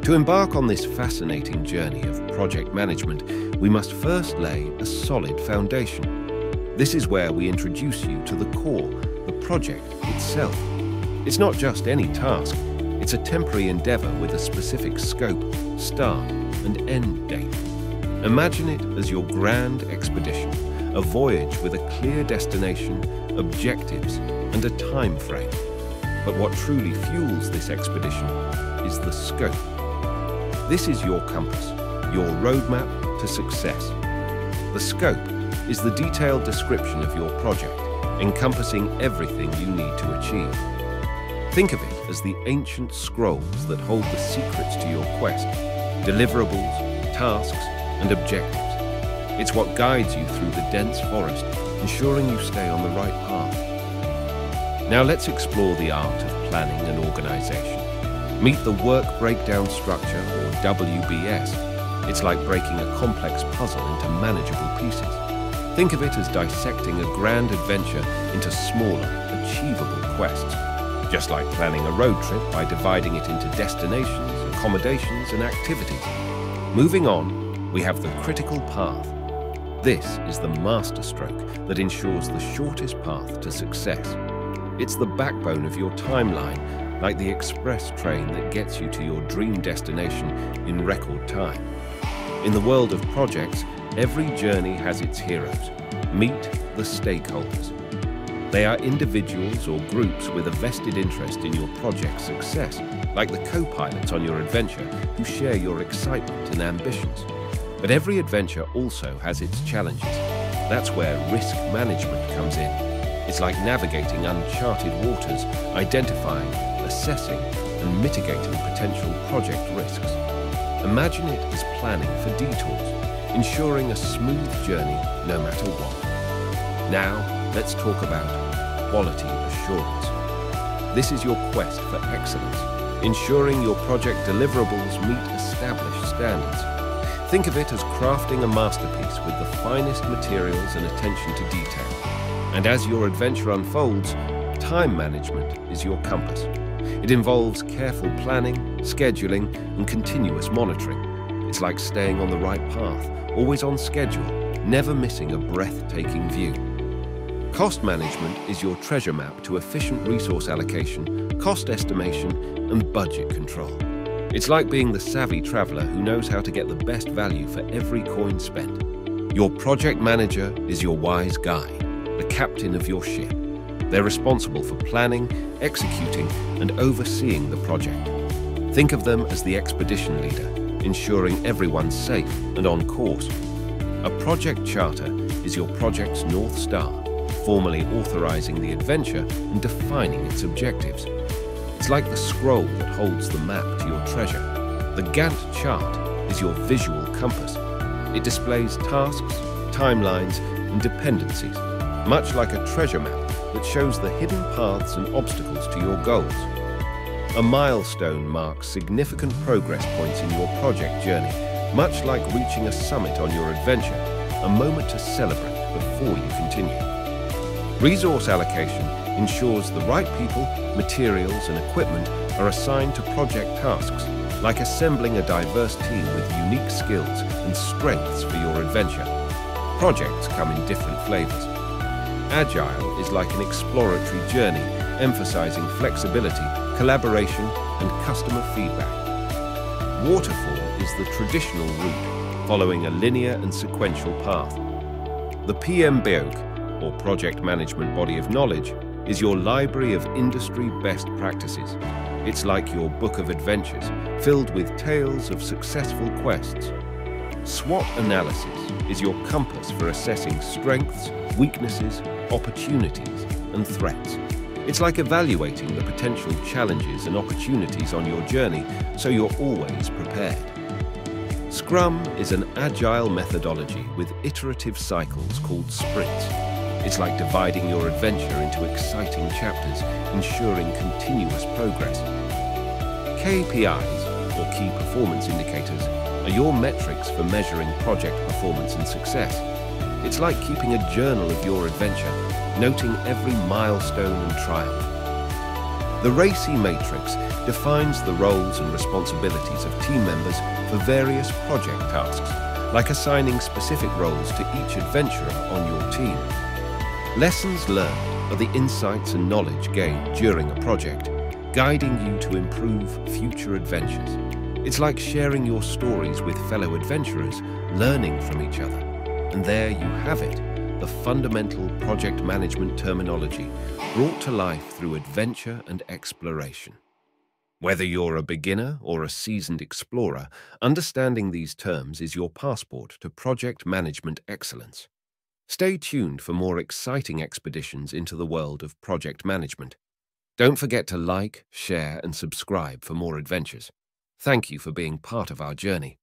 To embark on this fascinating journey of project management, we must first lay a solid foundation. This is where we introduce you to the core, the project itself. It's not just any task, it's a temporary endeavor with a specific scope, start and end date. Imagine it as your grand expedition, a voyage with a clear destination, objectives and a time frame. But what truly fuels this expedition is the scope. This is your compass, your roadmap to success. The scope is the detailed description of your project, encompassing everything you need to achieve. Think of it as the ancient scrolls that hold the secrets to your quest, deliverables, tasks, and objectives. It's what guides you through the dense forest, ensuring you stay on the right path. Now let's explore the art of planning and organization. Meet the work breakdown structure, or WBS. It's like breaking a complex puzzle into manageable pieces. Think of it as dissecting a grand adventure into smaller, achievable quests. Just like planning a road trip by dividing it into destinations, accommodations, and activities. Moving on, we have the critical path. This is the masterstroke that ensures the shortest path to success. It's the backbone of your timeline, like the express train that gets you to your dream destination in record time. In the world of projects, every journey has its heroes. Meet the stakeholders. They are individuals or groups with a vested interest in your project's success, like the co-pilots on your adventure who share your excitement and ambitions. But every adventure also has its challenges. That's where risk management comes in. It's like navigating uncharted waters, identifying, assessing, and mitigating potential project risks. Imagine it as planning for detours, ensuring a smooth journey no matter what. Now, let's talk about quality assurance. This is your quest for excellence, ensuring your project deliverables meet established standards. Think of it as crafting a masterpiece with the finest materials and attention to detail. And as your adventure unfolds, time management is your compass. It involves careful planning, scheduling, and continuous monitoring. It's like staying on the right path, always on schedule, never missing a breathtaking view. Cost management is your treasure map to efficient resource allocation, cost estimation, and budget control. It's like being the savvy traveler who knows how to get the best value for every coin spent. Your project manager is your wise guide, the captain of your ship. They're responsible for planning, executing, and overseeing the project. Think of them as the expedition leader, ensuring everyone's safe and on course. A project charter is your project's North Star, formally authorizing the adventure and defining its objectives. It's like the scroll that holds the map to your treasure. The Gantt chart is your visual compass. It displays tasks, timelines, and dependencies, much like a treasure map that shows the hidden paths and obstacles to your goals. A milestone marks significant progress points in your project journey, much like reaching a summit on your adventure, a moment to celebrate before you continue. Resource allocation ensures the right people, materials, and equipment are assigned to project tasks, like assembling a diverse team with unique skills and strengths for your adventure. Projects come in different flavors. Agile is like an exploratory journey, emphasizing flexibility, collaboration, and customer feedback. Waterfall is the traditional route, following a linear and sequential path. The PMBOK, or Project Management Body of Knowledge, is your library of industry best practices. It's like your book of adventures, filled with tales of successful quests. SWOT analysis is your compass for assessing strengths, weaknesses, opportunities, and threats. It's like evaluating the potential challenges and opportunities on your journey, so you're always prepared. Scrum is an agile methodology with iterative cycles called sprints. It's like dividing your adventure into exciting chapters, ensuring continuous progress. KPIs, or Key Performance Indicators, are your metrics for measuring project performance and success. It's like keeping a journal of your adventure, noting every milestone and triumph. The RACI matrix defines the roles and responsibilities of team members for various project tasks, like assigning specific roles to each adventurer on your team. Lessons learned are the insights and knowledge gained during a project, guiding you to improve future adventures. It's like sharing your stories with fellow adventurers, learning from each other. And there you have it, the fundamental project management terminology brought to life through adventure and exploration. Whether you're a beginner or a seasoned explorer, understanding these terms is your passport to project management excellence. Stay tuned for more exciting expeditions into the world of project management. Don't forget to like, share, and subscribe for more adventures. Thank you for being part of our journey.